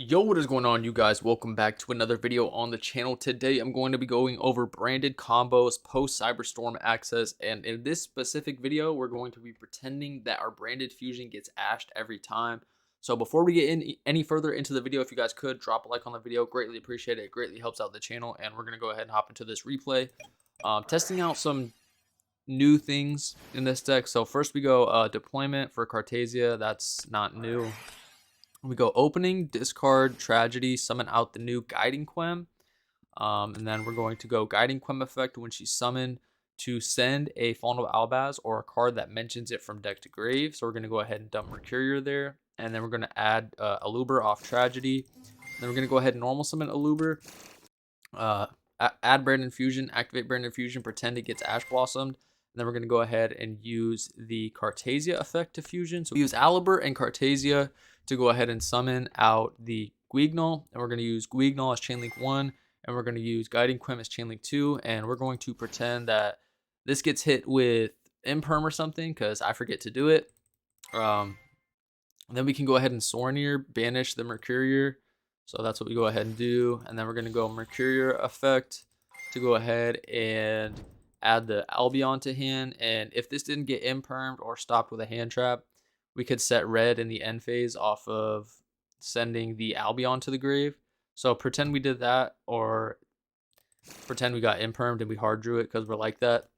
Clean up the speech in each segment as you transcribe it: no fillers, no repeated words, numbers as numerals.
Yo, what is going on, you guys? Welcome back to another video on the channel. Today I'm going to be going over branded combos post Cyberstorm access, and in this specific video we're going to be pretending that our branded fusion gets ashed every time. So before we get any further into the video, if you guys could drop a like on the video, greatly appreciate it. It greatly helps out the channel, and we're going to go ahead and hop into this replay, testing out some new things in this deck. So first we go deployment for Cartesia. That's not new. We go opening, discard, tragedy, summon out the new guiding quem. And then we're going to go guiding quem effect when she's summoned to send a Fawn of Albaz or a card that mentions it from deck to grave. So we're going to go ahead and dump Mercurier there. And then we're going to add Aluber off tragedy. Then we're going to go ahead and normal summon Aluber. Add Branded Fusion, activate Branded Fusion, pretend it gets Ash Blossomed. And then we're going to go ahead and use the Cartesia effect to fusion. So we use Aluber and Cartesia to go ahead and summon out the Guignol. And we're going to use Guignol as Chainlink 1. And we're going to use Guiding Quem as Chainlink 2. And we're going to pretend that this gets hit with Imperm or something, because I forget to do it. Then we can go ahead and Sornier, banish the Mercurier. So that's what we go ahead and do. And then we're going to go Mercurier effect to go ahead and add the Albion to hand. And if this didn't get impermed or stopped with a hand trap, we could set red in the end phase off of sending the Albion to the grave. So pretend we did that, or pretend we got impermed and we hard drew it because we're like that.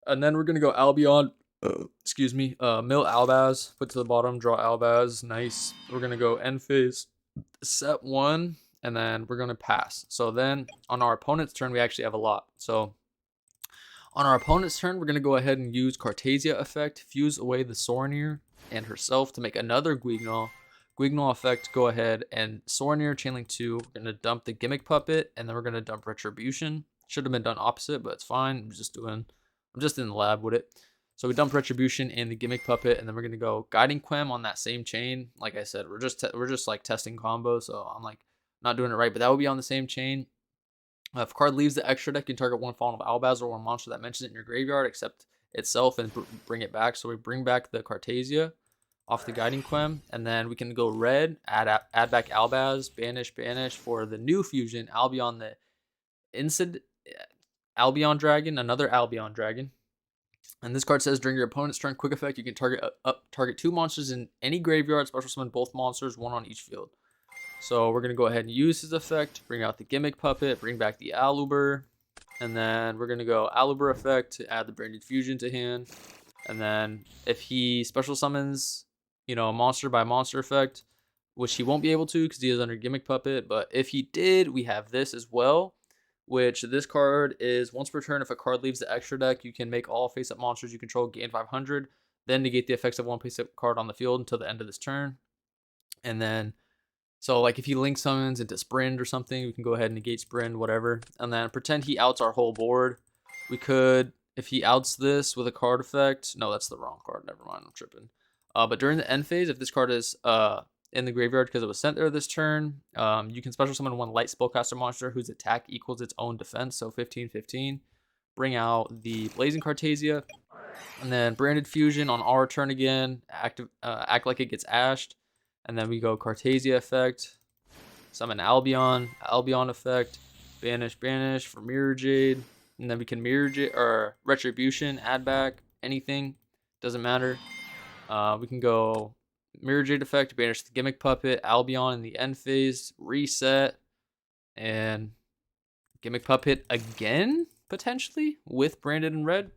And then we're going to go Albion, mill Albaz, put to the bottom, draw Albaz, nice. We're going to go end phase, set 1, and then we're going to pass. So then on our opponent's turn, we actually have a lot. So on our opponent's turn, we're going to go ahead and use Cartesia effect, fuse away the Sornier and herself to make another Guignol. Guignol effect, go ahead and Sornier, Chainlink 2. We're going to dump the Gimmick Puppet, and then we're going to dump Retribution. Should have been done opposite, but it's fine. I'm just in the lab with it. So we dump Retribution and the Gimmick Puppet, and then we're going to go Guiding Quem on that same chain. Like I said, we're just like testing combos, so I'm like not doing it right, but that would be on the same chain. If a card leaves the extra deck, you can target one Fawn of Albaz or one monster that mentions it in your graveyard, except itself, and bring it back. So we bring back the Cartesia off the Guiding Quem, and then we can go red, add back Albaz, banish for the new fusion, Albion the Albion Dragon, another Albion Dragon. And this card says during your opponent's turn, quick effect, you can target 2 monsters in any graveyard, special summon both monsters, 1 on each field. So we're going to go ahead and use his effect, bring out the Gimmick Puppet, bring back the Aluber, and then we're going to go Aluber effect to add the Branded Fusion to hand. And then if he special summons, a monster by monster effect, which he won't be able to because he is under Gimmick Puppet, but if he did, we have this as well, which this card is once per turn, if a card leaves the extra deck, you can make all face-up monsters you control gain 500, then negate the effects of one face-up card on the field until the end of this turn. And then so like if he link summons into Sprint or something, we can go ahead and negate Sprint, whatever. And then pretend he outs our whole board. We could, if he outs this with a card effect, no, that's the wrong card. Never mind, I'm tripping. But during the end phase, if this card is in the graveyard because it was sent there this turn, you can special summon 1 light spellcaster monster whose attack equals its own defense, so 15/15. Bring out the Blazing Cartesia, and then Branded Fusion on our turn again. Act like it gets ashed. And then we go Cartesia effect, summon Albion effect, banish for Mirror Jade, and then we can Mirror Jade or Retribution, add back anything, doesn't matter. We can go Mirror Jade effect, banish the Gimmick Puppet, Albion in the end phase, reset, and Gimmick Puppet again, potentially, with Branded and Red.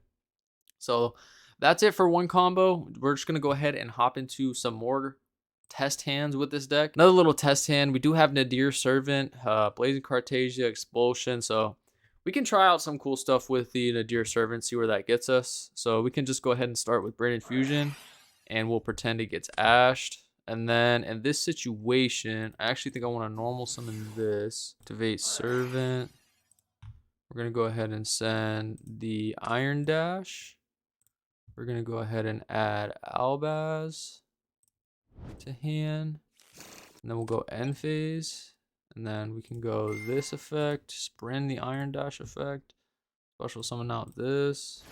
So that's it for one combo. We're just going to go ahead and hop into some more test hands with this deck. Another little test hand, we do have Nadir Servant, Blazing Cartesia, Expulsion, so we can try out some cool stuff with the Nadir Servant, see where that gets us. So we can just go ahead and start with Branded Fusion, and we'll pretend it gets ashed. And then in this situation, I actually think I want to normal summon this. Activate Servant. We're going to go ahead and send the Iron Dash. We're going to go ahead and add Albaz to hand, and then we'll go end phase, and then we can go this effect, Sprint the Iron Dash effect, special summon out this,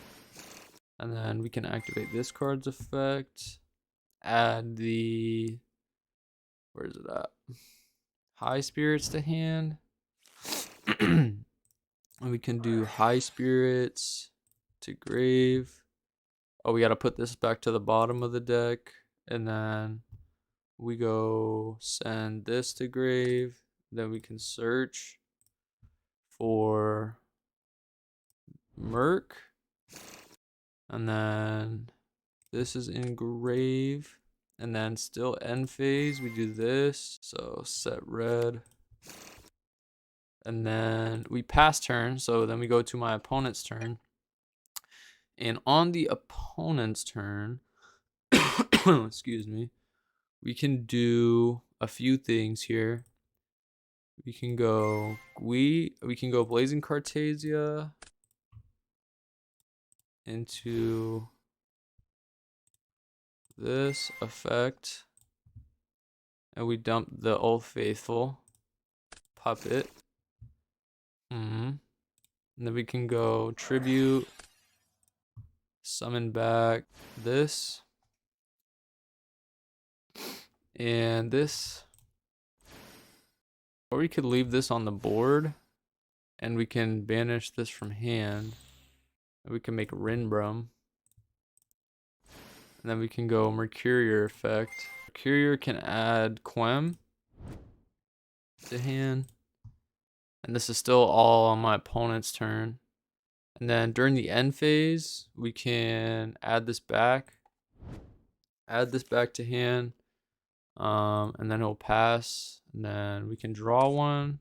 and then we can activate this card's effect, add the, where is it at, high spirits to hand. And we can do high spirits to grave. Oh, we got to put this back to the bottom of the deck. And then we go send this to grave. Then we can search for Merc. And then this is in grave. And then still end phase, we do this. So set red. And then we pass turn. So then we go to my opponent's turn. And on the opponent's turn, excuse me, we can do a few things here. We can go Blazing Cartesia into this effect. And we dump the Old Faithful puppet. And then we can go tribute, summon back this, and this. Or we could leave this on the board, and we can banish this from hand. And we can make Rinbrum. And then we can go Mercurier effect. Mercurier can add Quem to hand. And this is still all on my opponent's turn. And then during the end phase, we can add this back. Add this back to hand. And then it'll pass. And then we can draw one.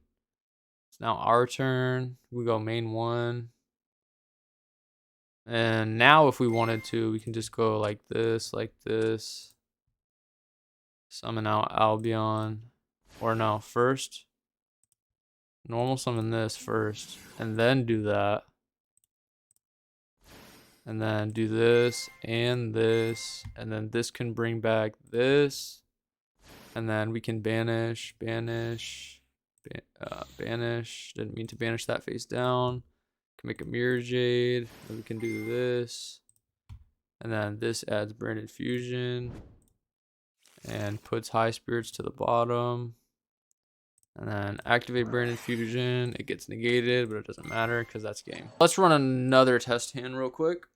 It's now our turn. We go main one. And now if we wanted to, we can just go like this. Summon out Albion. Or no, first. Normal summon this first. And then do that. And then do this and this. And then this can bring back this. And then we can banish. Banish. Didn't mean to banish that face down. Can make a Mirror Jade. Then we can do this. And then this adds Branded Fusion. And puts High Spirits to the bottom. And then activate Branded Fusion. It gets negated, but it doesn't matter because that's game. Let's run another test hand real quick.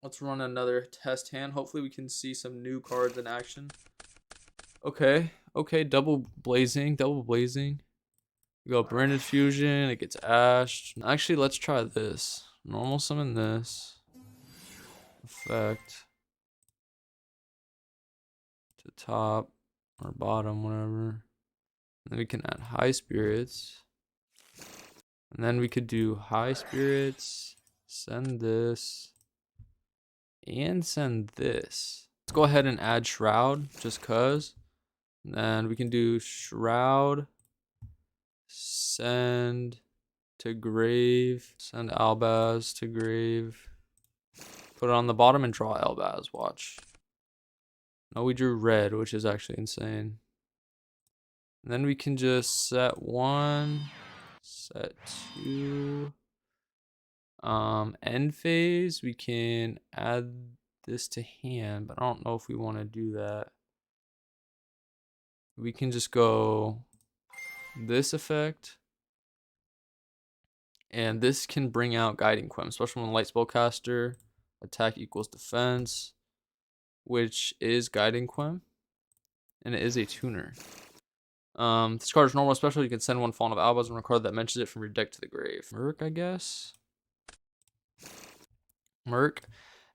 Hopefully we can see some new cards in action. Okay, double blazing. We go Branded Fusion, it gets ashed. Actually, let's try this. Normal summon this. Effect. To top or bottom, whatever. And then we can add High Spirits. And then we could do High Spirits, send this, and send this. Let's go ahead and add Shroud, just cause. And then we can do Shroud, send to grave, send Albaz to grave. Put it on the bottom and draw Albaz, watch. No, we drew red, which is actually insane. And then we can just set 1, set 2. End phase, we can add this to hand, but I don't know if we want to do that. We can just go this effect. And this can bring out Guiding Quem, especially when Light Spellcaster, attack equals defense, which is Guiding Quem. And it is a tuner. This card is normal special. You can send one Fallen of Albaz on a card that mentions it from your deck to the grave. Merc, I guess. Merc.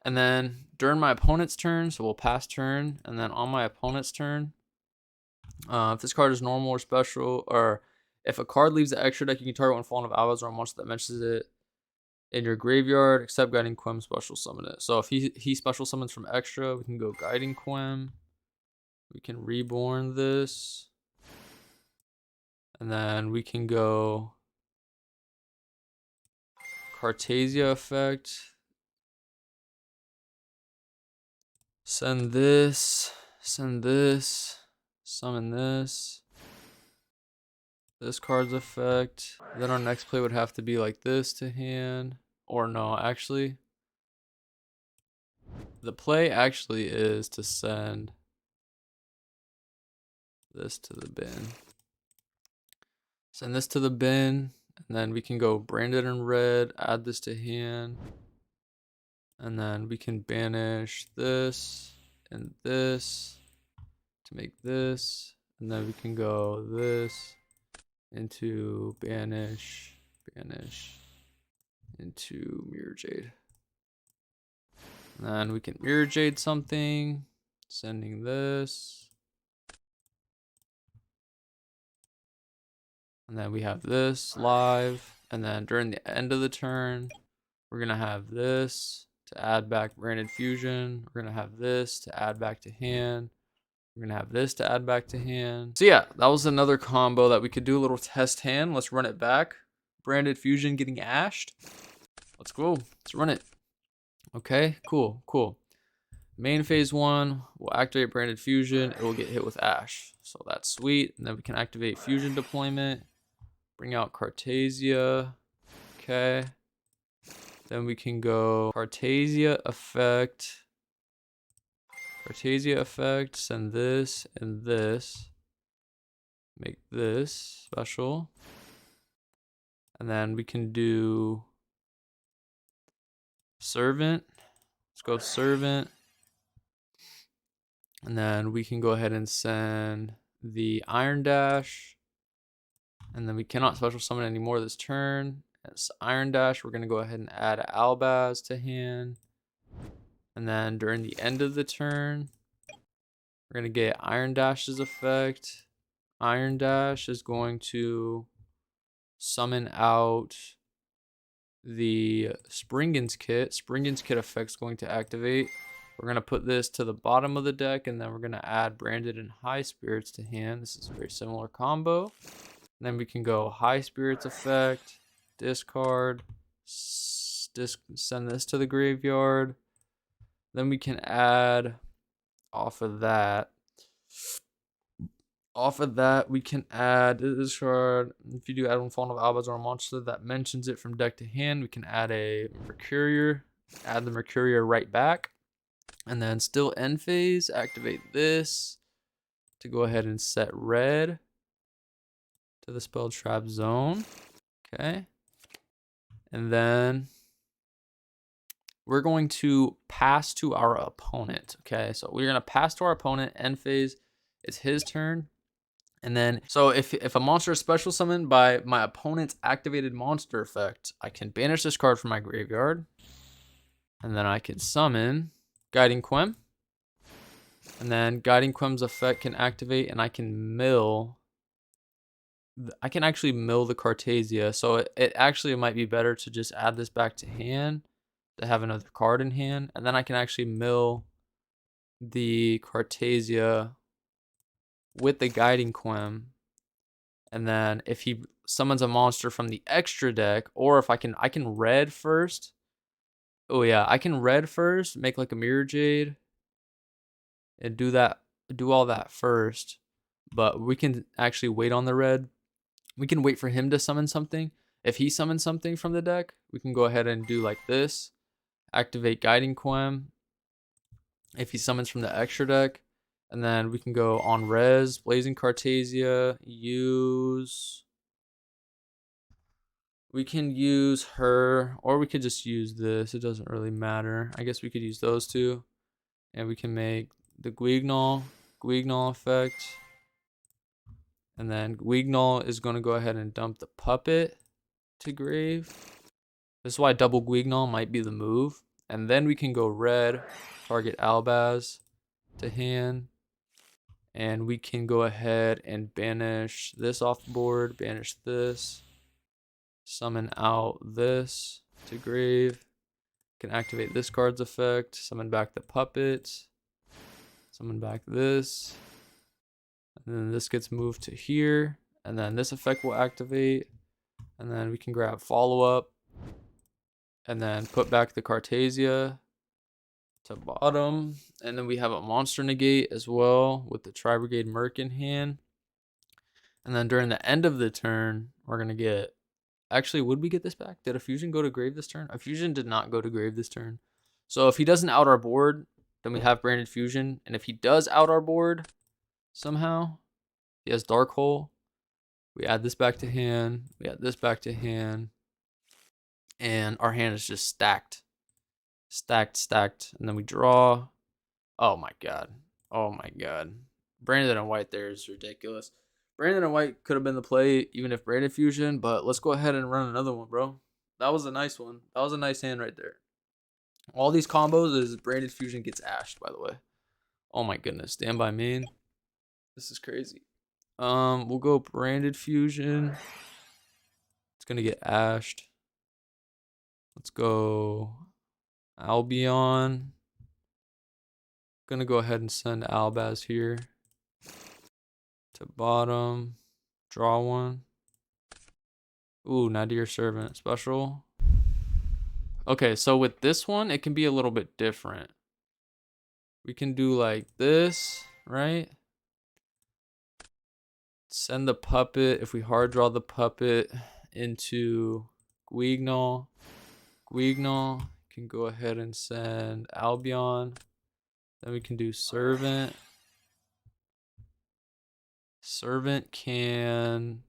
And then during my opponent's turn, so we'll pass turn. And then on my opponent's turn, if this card is normal or special, or if a card leaves the extra deck, you can target one Fallen of Albaz or a monster that mentions it in your graveyard, except Guiding Quem, special summon it. So if he special summons from extra, we can go Guiding Quem. We can reborn this. And then we can go Cartesia effect. Send this, summon this. This card's effect. Then our next play would have to be like this to hand. Or no, actually. The play actually is to send this to the bin. Send this to the bin, and then we can go branded in red, add this to hand, and then we can banish this and this to make this, and then we can go this into banish, banish into mirror jade. And then we can mirror jade something, sending this. And then we have this live. And then during the end of the turn, we're going to have this to add back branded fusion. We're going to have this to add back to hand. We're going to have this to add back to hand. So yeah, that was another combo that we could do. A little test hand. Let's run it back. Branded fusion getting ashed. Let's go. Let's run it. Okay, cool, cool. Main phase 1 will activate branded fusion. It will get hit with ash. So that's sweet. And then we can activate fusion deployment. Bring out Cartesia. Okay. Then we can go Cartesia effect. Cartesia effect. Send this and this. Make this special. And then we can do Servant. Let's go Servant. And then we can go ahead and send the Iron Dash. And then we cannot special summon anymore this turn. It's Iron Dash. We're going to go ahead and add Albaz to hand. And then during the end of the turn, we're going to get Iron Dash's effect. Iron Dash is going to summon out the Springen's Kit. Springen's Kit effect is going to activate. We're going to put this to the bottom of the deck, and then we're going to add Branded and High Spirits to hand. This is a very similar combo. And then we can go High Spirits effect, discard, send this to the graveyard. Then we can add off of that, we can add this card. If you do add one Fallen of Albaz or a monster that mentions it from deck to hand, we can add a Mercurier, add the Mercurier right back. And then still end phase, activate this to go ahead and set red to the spell trap zone. Okay. And then we're going to pass to our opponent. Okay, so we're going to pass to our opponent. End phase, it's his turn. And then, so if a monster is special summoned by my opponent's activated monster effect, I can banish this card from my graveyard. And then I can summon Guiding Quem. And then Guiding Quem's effect can activate, and I can mill. I can actually mill the Cartesia. So it actually might be better to just add this back to hand to have another card in hand. And then I can actually mill the Cartesia with the Guiding Quem. And then if he summons a monster from the extra deck, or if I can red first. Oh yeah, I can red first, make like a Mirror Jade, and do all that first. But we can actually wait on the red. We can wait for him to summon something. If he summons something from the deck, we can go ahead and do like this. Activate Guiding Quem. If he summons from the extra deck. And then we can go on res, Blazing Cartesia, we can use her, or we could just use this. It doesn't really matter. I guess we could use those two. And we can make the Guignol effect. And then Guignol is going to go ahead and dump the puppet to grave. This is why double Guignol might be the move. And then we can go red, target Albaz to hand. And we can go ahead and banish this off the board, banish this. Summon out this to grave. Can activate this card's effect. Summon back the puppet. Summon back this. And then this gets moved to here. And then this effect will activate. And then we can grab follow up. And then put back the Cartesia to bottom. And then we have a monster negate as well with the Tri-Brigade Merc in hand. And then during the end of the turn, we're going to get... Actually, would we get this back? Did a fusion go to grave this turn? A fusion did not go to grave this turn. So if he doesn't out our board, then we have branded fusion. And if he does out our board somehow, he has Dark Hole. We add this back to hand. We add this back to hand. And our hand is just stacked. Stacked. And then we draw. Oh my god. Oh my god. Branded and white there is ridiculous. Branded and white could have been the play even if Branded Fusion, but let's go ahead and run another one, bro. That was a nice one. That was a nice hand right there. All these combos is Branded Fusion gets ashed, by the way. Oh my goodness. Stand by main. This is crazy. We'll go Branded Fusion. It's gonna get ashed. Let's go Albion. Gonna go ahead and send Albaz here to bottom. Draw one. Ooh, Nadir Servant special. Okay, so with this one, it can be a little bit different. We can do like this, right? Send the puppet. If we hard draw the puppet into Guignol can go ahead and send Albion. Then we can do Servant. Servant can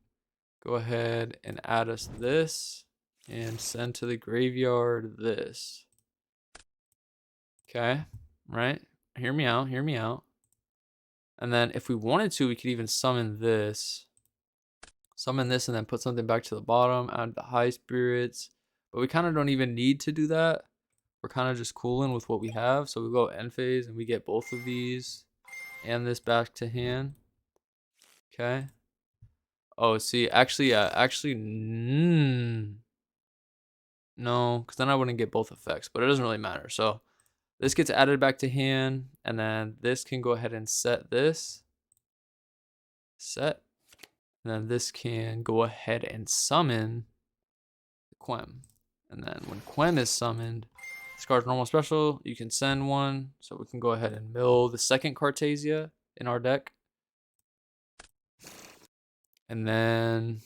go ahead and add us this and send to the graveyard this. Okay, right? Hear me out. And then if we wanted to, we could even summon this. Summon this and then put something back to the bottom, add the high spirits. But we kind of don't even need to do that. We're kind of just cooling with what we have. So we go end phase and we get both of these and this back to hand. Okay. Oh, see, actually, no, because then I wouldn't get both effects, but it doesn't really matter. So this gets added back to hand, and then this can go ahead and set this. Set. And then this can go ahead and summon Quem. And then when Quem is summoned, this card's normal special. You can send one, so we can go ahead and mill the second Cartesia in our deck. And then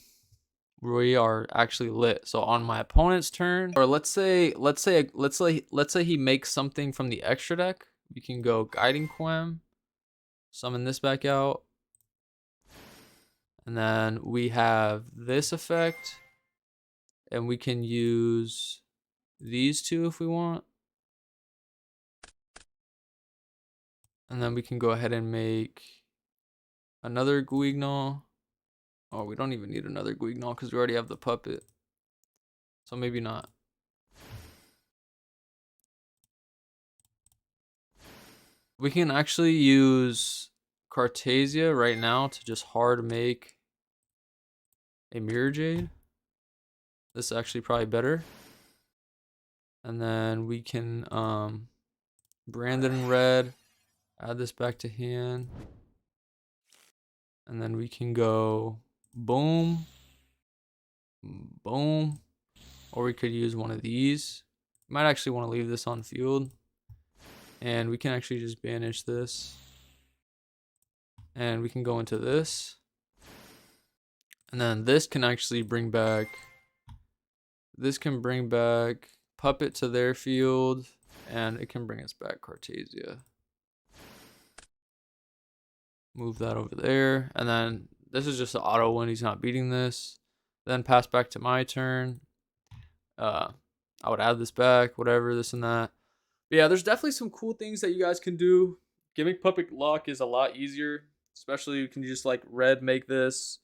we are actually lit. So on my opponent's turn, or let's say he makes something from the extra deck. We can go Guiding Quem, summon this back out, and then we have this effect, and we can use these two if we want, and then we can go ahead and make another Guignol. Oh, we don't even need another Guignol because we already have the puppet. So maybe not. We can actually use Cartesia right now to just hard make a Mirror Jade. This is actually probably better. And then we can brand it in red, add this back to hand. And then we can go boom, boom, or we could use one of these. Might actually want to leave this on field, and we can actually just banish this, and we can go into this, and then this can actually bring back, puppet to their field, and it can bring us back Cartesia. Move that over there, and then this is just an auto win. He's not beating this. Then pass back to my turn. I would add this back, whatever, this and that. But yeah, there's definitely some cool things that you guys can do. Gimmick Puppet Lock is a lot easier, especially you can just like red make this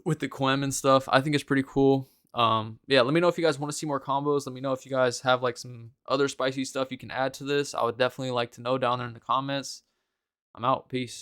with the Quem and stuff. I think it's pretty cool. Yeah, let me know if you guys want to see more combos. Let me know if you guys have like some other spicy stuff you can add to this. I would definitely like to know down there in the comments. I'm out. Peace.